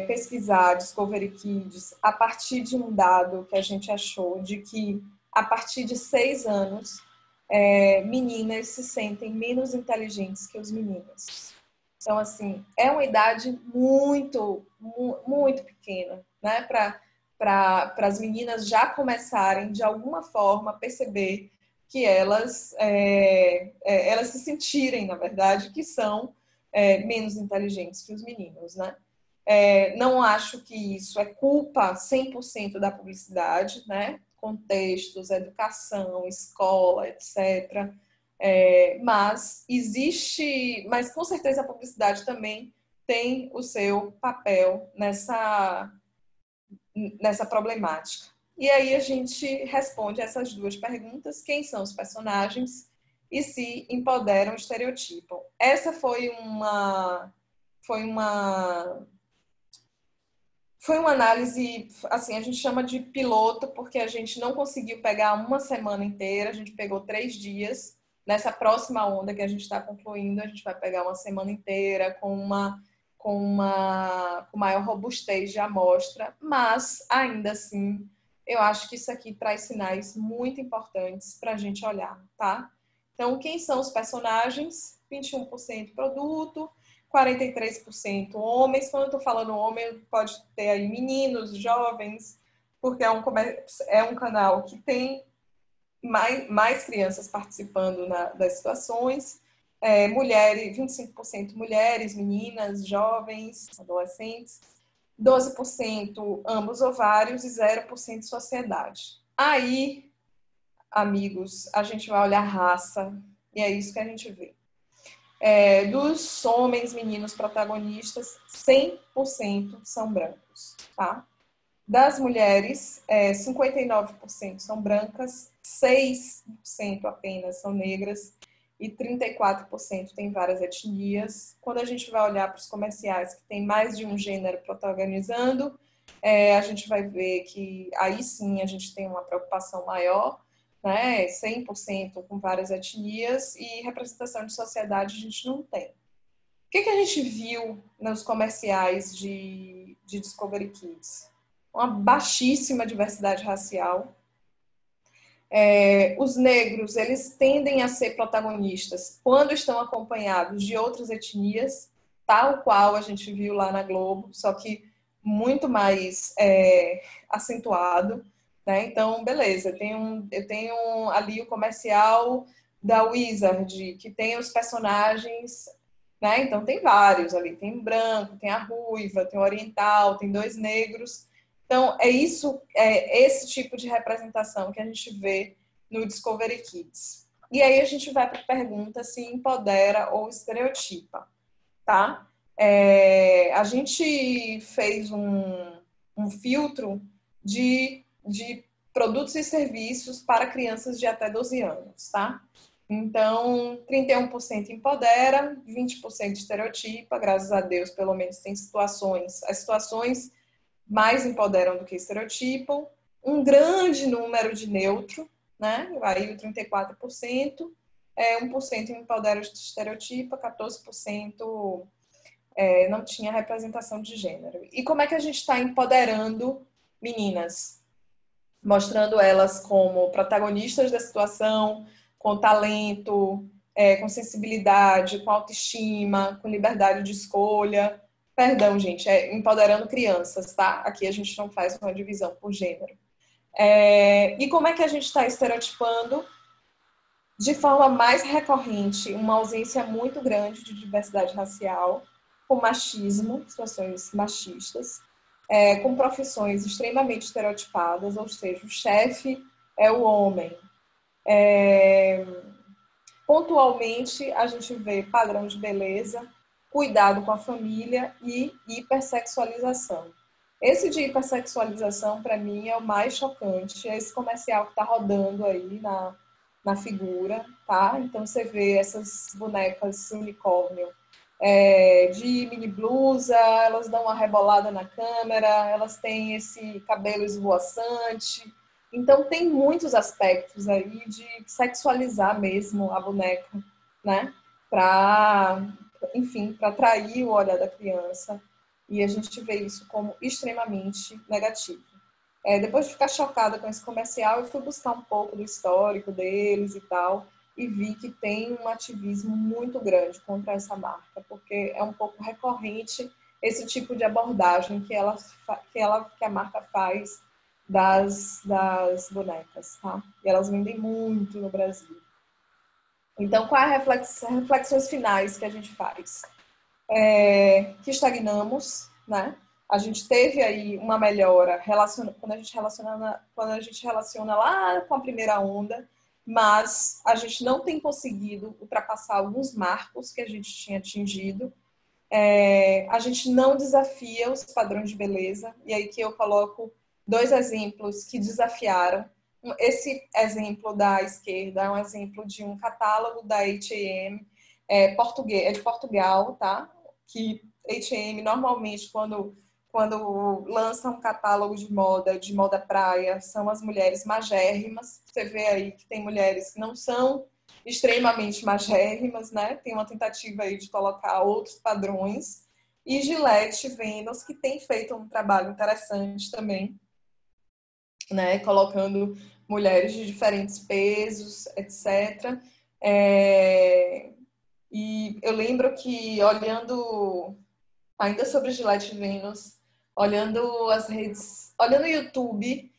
pesquisar Discovery Kids a partir de um dado que a gente achou de que a partir de 6 anos meninas se sentem menos inteligentes que os meninos. Então, assim, é uma idade muito, muito pequena, né? Para as meninas já começarem, de alguma forma, a perceber que elas se sentirem, na verdade, que são menos inteligentes que os meninos, né? Não acho que isso é culpa 100% da publicidade, né? Contextos, educação, escola, etc. Mas com certeza a publicidade também tem o seu papel nessa problemática. E aí a gente responde essas 2 perguntas: quem são os personagens e se empoderam, estereotipam. Essa foi uma análise, assim, a gente chama de piloto, porque a gente não conseguiu pegar uma semana inteira, a gente pegou 3 dias. Nessa próxima onda que a gente está concluindo, a gente vai pegar uma semana inteira com maior robustez de amostra, mas, ainda assim, eu acho que isso aqui traz sinais muito importantes para a gente olhar, tá? Então, quem são os personagens? 21% produto, 43% homens. Quando eu estou falando homem, pode ter aí meninos, jovens, porque é um canal que tem mais crianças participando das situações. Mulheres, 25% mulheres, meninas, jovens, adolescentes. 12% ambos ovários e 0% sociedade. Aí, amigos, a gente vai olhar raça e é isso que a gente vê. Dos homens, meninos protagonistas, 100% são brancos, tá? Das mulheres, 59% são brancas, 6% apenas são negras e 34% tem várias etnias. Quando a gente vai olhar para os comerciais que tem mais de um gênero protagonizando, a gente vai ver que aí sim a gente tem uma preocupação maior, né? 100% com várias etnias, e representação de sociedade a gente não tem. O que a gente viu nos comerciais de Discovery Kids? Uma baixíssima diversidade racial. Os negros, eles tendem a ser protagonistas quando estão acompanhados de outras etnias, tal qual a gente viu lá na Globo, só que muito mais acentuado, né? Então, beleza, eu tenho ali o comercial da Wizard, que tem os personagens, né? Então tem vários ali, tem o branco, tem a ruiva, tem o oriental, tem dois negros. Então é esse tipo de representação que a gente vê no Discovery Kids. E aí a gente vai para a pergunta se empodera ou estereotipa, tá? A gente fez um filtro de produtos e serviços para crianças de até 12 anos, tá? Então, 31% empodera, 20% estereotipa, graças a Deus, pelo menos tem situações, as situações mais empoderam do que estereotipam, um grande número de neutro, né? Aí o 34%, 1% empodera estereotipa, 14% não tinha representação de gênero. E como é que a gente está empoderando meninas? Mostrando elas como protagonistas da situação, com talento, com sensibilidade, com autoestima, com liberdade de escolha. Perdão, gente, empoderando crianças, tá? Aqui a gente não faz uma divisão por gênero. E como é que a gente está estereotipando? De forma mais recorrente, uma ausência muito grande de diversidade racial, com machismo, situações machistas, com profissões extremamente estereotipadas, ou seja, o chefe é o homem. Pontualmente, a gente vê padrão de beleza, cuidado com a família e hipersexualização. Esse de hipersexualização, para mim, é o mais chocante. É esse comercial que está rodando aí na figura, tá? Então, você vê essas bonecas unicórnio de mini blusa, elas dão uma rebolada na câmera, elas têm esse cabelo esvoaçante. Então, tem muitos aspectos aí de sexualizar mesmo a boneca, né? Enfim, para atrair o olhar da criança. E a gente vê isso como extremamente negativo. Depois de ficar chocada com esse comercial, eu fui buscar um pouco do histórico deles e tal, e vi que tem um ativismo muito grande contra essa marca, porque é um pouco recorrente esse tipo de abordagem que a marca faz das bonecas, tá? E elas vendem muito no Brasil. Então, quais as reflexões finais que a gente faz? Que estagnamos, né? A gente teve aí uma melhora quando a gente relaciona lá com a primeira onda, mas a gente não tem conseguido ultrapassar alguns marcos que a gente tinha atingido. A gente não desafia os padrões de beleza, e aí que eu coloco 2 exemplos que desafiaram. Esse exemplo da esquerda é um exemplo de um catálogo da H&M, de Portugal, tá? Que H&M normalmente quando lança um catálogo de moda praia, são as mulheres magérrimas. Você vê aí que tem mulheres que não são extremamente magérrimas, né? Tem uma tentativa aí de colocar outros padrões. E Gillette Venus, que tem feito um trabalho interessante também, né? Colocando mulheres de diferentes pesos, etc. E eu lembro que, olhando ainda sobre Gillette Venus, olhando as redes, olhando o YouTube,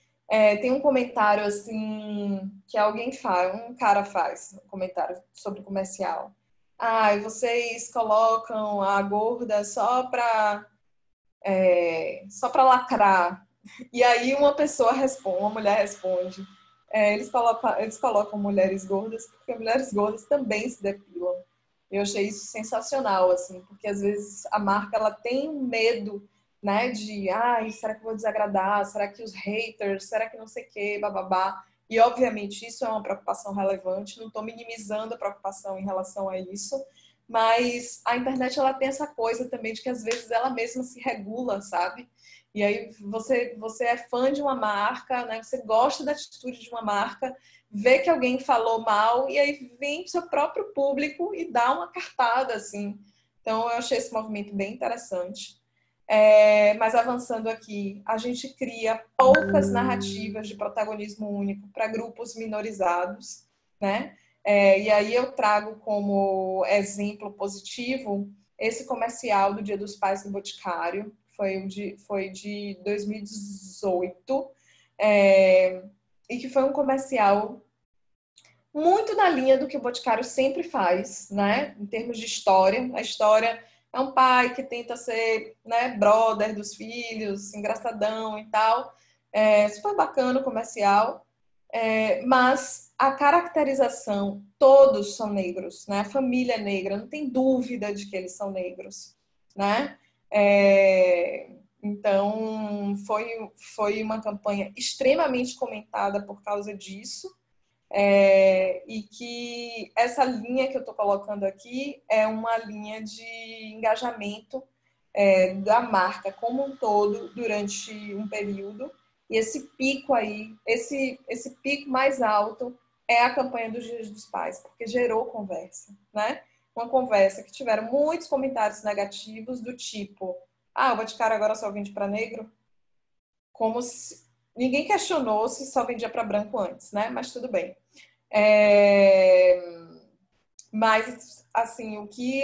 tem um comentário assim que um cara faz um comentário sobre o comercial. Vocês colocam a gorda só para lacrar. E aí uma mulher responde, eles colocam mulheres gordas porque mulheres gordas também se depilam. Eu achei isso sensacional, assim, porque às vezes a marca ela tem um medo, né, de será que eu vou desagradar? Será que os haters? Será que não sei o quê, bababá? e obviamente isso é uma preocupação relevante, não estou minimizando a preocupação em relação a isso, mas a internet ela tem essa coisa também de que às vezes ela mesma se regula, sabe? E aí você é fã de uma marca, né? Você gosta da atitude de uma marca, vê que alguém falou mal e aí vem seu próprio público e dá uma cartada, assim. Então eu achei esse movimento bem interessante. Mas avançando aqui, a gente cria poucas narrativas de protagonismo único para grupos minorizados, né? E aí eu trago como exemplo positivo esse comercial do Dia dos Pais no Boticário, foi de 2018, e que foi um comercial muito na linha do que o Boticário sempre faz, né? Em termos de história. A história é um pai que tenta ser, né, brother dos filhos, engraçadão e tal. Super bacana o comercial. Mas a caracterização, todos são negros, né? A família é negra, não tem dúvida de que eles são negros, né? Então, foi uma campanha extremamente comentada por causa disso. E que essa linha que eu estou colocando aqui é uma linha de engajamento da marca como um todo durante um período. E esse pico aí, esse pico mais alto é a campanha dos Dias dos Pais, porque gerou conversa, né? Uma conversa que tiveram muitos comentários negativos do tipo: o Boticário agora só vende para negro? Como se ninguém questionou se só vendia para branco antes, né? Mas tudo bem. Mas, assim, o que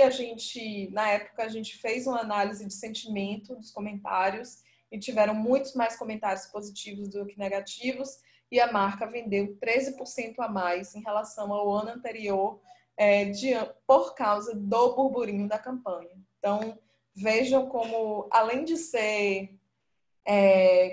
na época, a gente fez uma análise de sentimento dos comentários e tiveram muitos mais comentários positivos do que negativos, e a marca vendeu 13% a mais em relação ao ano anterior, por causa do burburinho da campanha. Então, vejam como, além de ser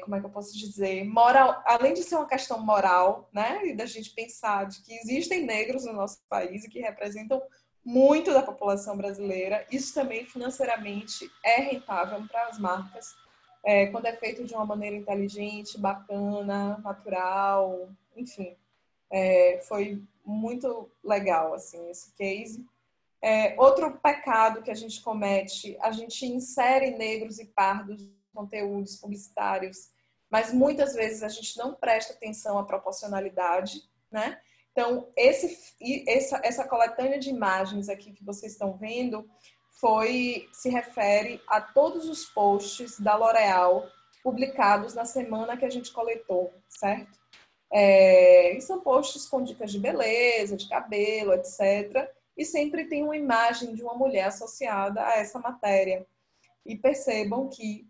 como é que eu posso dizer, moral, além de ser uma questão moral, né, e da gente pensar de que existem negros no nosso país e que representam muito da população brasileira, isso também financeiramente é rentável para as marcas, quando é feito de uma maneira inteligente, bacana, natural, enfim, foi muito legal, assim, esse case. Outro pecado que a gente comete, a gente insere negros e pardos em conteúdos publicitários, mas muitas vezes a gente não presta atenção à proporcionalidade, né? Então, essa coletânea de imagens aqui que vocês estão vendo se refere a todos os posts da L'Oréal publicados na semana que a gente coletou, certo? E são posts com dicas de beleza, de cabelo, etc., e sempre tem uma imagem de uma mulher associada a essa matéria. E percebam que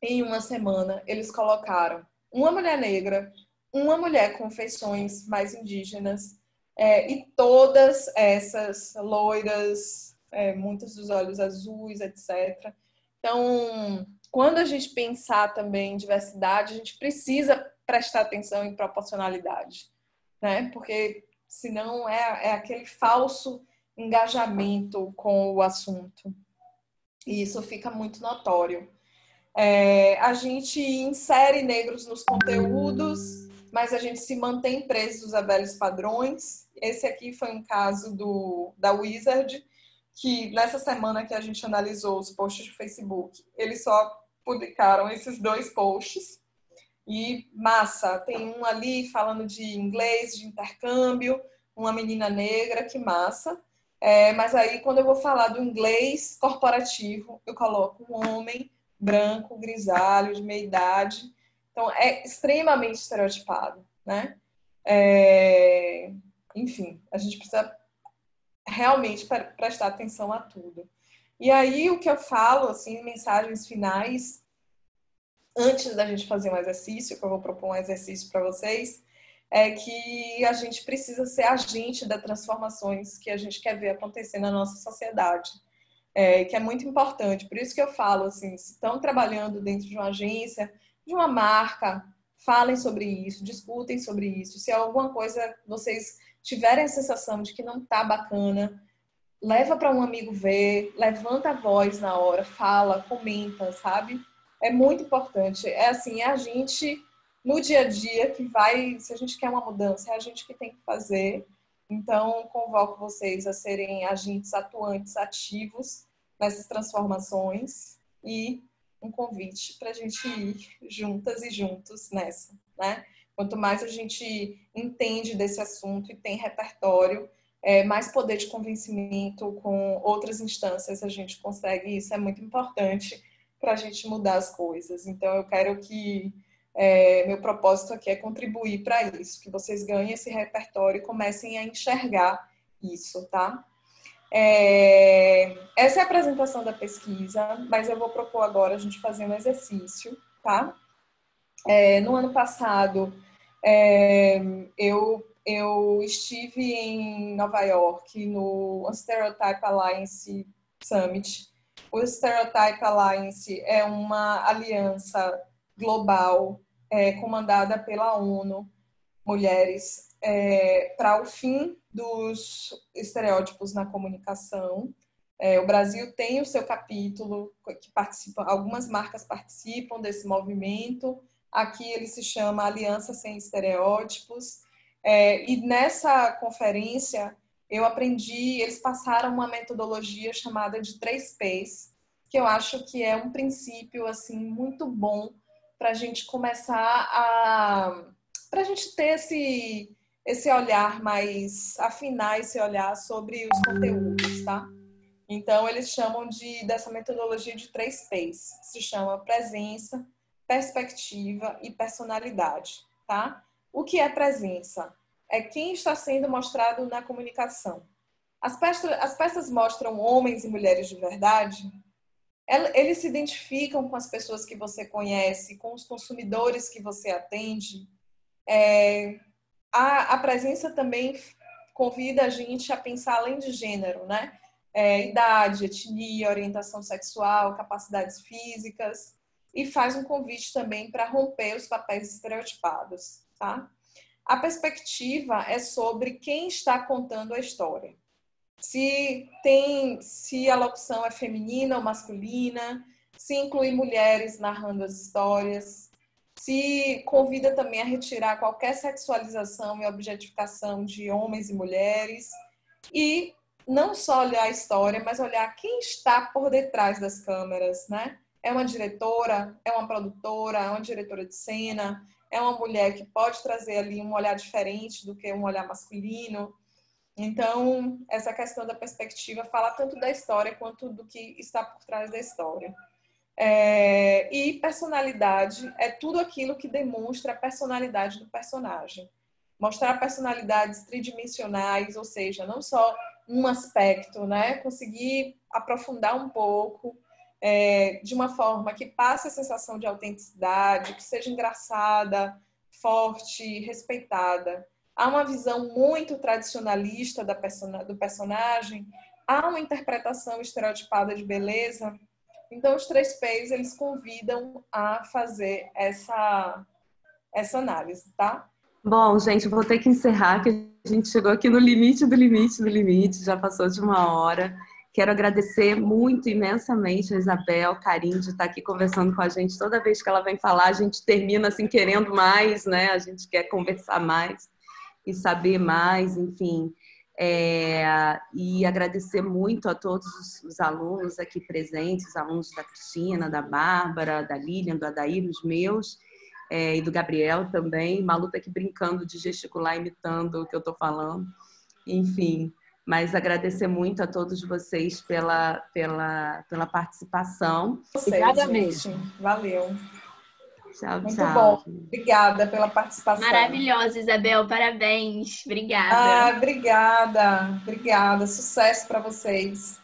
em uma semana eles colocaram uma mulher negra, uma mulher com feições mais indígenas, e todas essas loiras, muitas dos olhos azuis, etc. Então, quando a gente pensar também em diversidade, a gente precisa prestar atenção em proporcionalidade, né? Porque senão é aquele falso engajamento com o assunto. E isso fica muito notório. A gente insere negros nos conteúdos, mas a gente se mantém presos a velhos padrões. Esse aqui foi um caso da Wizard, que nessa semana que a gente analisou os posts do Facebook, eles só publicaram esses 2 posts. E massa, tem um ali falando de inglês, de intercâmbio, uma menina negra, que massa. Mas aí, quando eu vou falar do inglês corporativo, eu coloco um homem branco, grisalho, de meia idade. Então, é extremamente estereotipado, né? Enfim, a gente precisa realmente prestar atenção a tudo. E aí, o que eu falo, assim, mensagens finais, antes da gente fazer um exercício, que eu vou propor um exercício para vocês, é que a gente precisa ser agente das transformações que a gente quer ver acontecer na nossa sociedade, que é muito importante. Por isso que eu falo, assim, se estão trabalhando dentro de uma agência, de uma marca, falem sobre isso, discutem sobre isso. Se alguma coisa vocês tiverem a sensação de que não está bacana, leva para um amigo ver, levanta a voz na hora, fala, comenta, sabe? É muito importante. É assim, é a gente no dia a dia que vai, se a gente quer uma mudança, é a gente que tem que fazer. Então, convoco vocês a serem agentes atuantes, ativos nessas transformações e um convite para a gente ir juntas e juntos nessa, né? Quanto mais a gente entende desse assunto e tem repertório, mais poder de convencimento com outras instâncias a gente consegue. Isso é muito importante para a gente mudar as coisas. Então, eu quero que meu propósito aqui é contribuir para isso, que vocês ganhem esse repertório e comecem a enxergar isso, tá? Essa é a apresentação da pesquisa, mas eu vou propor agora a gente fazer um exercício, tá? No ano passado, eu estive em Nova York, no Stereotype Alliance Summit. O Stereotype Alliance é uma aliança global comandada pela ONU, Mulheres, para o fim dos estereótipos na comunicação. O Brasil tem o seu capítulo, que participa, algumas marcas participam desse movimento. Aqui ele se chama Aliança Sem Estereótipos. E nessa conferência eu aprendi, eles passaram uma metodologia chamada de 3Ps, que eu acho que é um princípio assim muito bom para a gente começar para a gente ter esse olhar mais, afinar esse olhar sobre os conteúdos, tá? Então, eles chamam dessa metodologia de 3Ps, que se chama presença, perspectiva e personalidade, tá? O que é presença? É quem está sendo mostrado na comunicação. As peças mostram homens e mulheres de verdade. Eles se identificam com as pessoas que você conhece, com os consumidores que você atende. A presença também convida a gente a pensar além de gênero, né? Idade, etnia, orientação sexual, capacidades físicas, e faz um convite também para romper os papéis estereotipados, tá? A perspectiva é sobre quem está contando a história. Se a locução é feminina ou masculina, se inclui mulheres narrando as histórias, se convida também a retirar qualquer sexualização e objetificação de homens e mulheres, e não só olhar a história, mas olhar quem está por detrás das câmeras, né? É uma diretora, é uma produtora, é uma diretora de cena, é uma mulher que pode trazer ali um olhar diferente do que um olhar masculino. Então, essa questão da perspectiva fala tanto da história quanto do que está por trás da história. E personalidade é tudo aquilo que demonstra a personalidade do personagem. Mostrar personalidades tridimensionais, ou seja, não só um aspecto, né? Conseguir aprofundar um pouco de uma forma que passe a sensação de autenticidade, que seja engraçada, forte, respeitada. Há uma visão muito tradicionalista do personagem, há uma interpretação estereotipada de beleza. Então, os 3Ps, eles convidam a fazer essa análise, tá? Bom, gente, vou ter que encerrar, que a gente chegou aqui no limite do limite do limite, já passou de 1 hora. Quero agradecer muito, imensamente, a Isabel Carim de estar aqui conversando com a gente. Toda vez que ela vem falar, a gente termina assim querendo mais, né? A gente quer conversar mais e saber mais, enfim. E agradecer muito a todos os alunos aqui presentes, os alunos da Cristina, da Bárbara, da Lilian, do Adair, os meus, e do Gabriel também. Malu tá aqui brincando de gesticular, imitando o que eu estou falando. Enfim, mas agradecer muito a todos vocês pela participação. Obrigada mesmo. Valeu. Tchau, muito tchau. Bom. Obrigada pela participação. Maravilhosa, Isabel. Parabéns. Obrigada. Obrigada. Obrigada. Sucesso para vocês.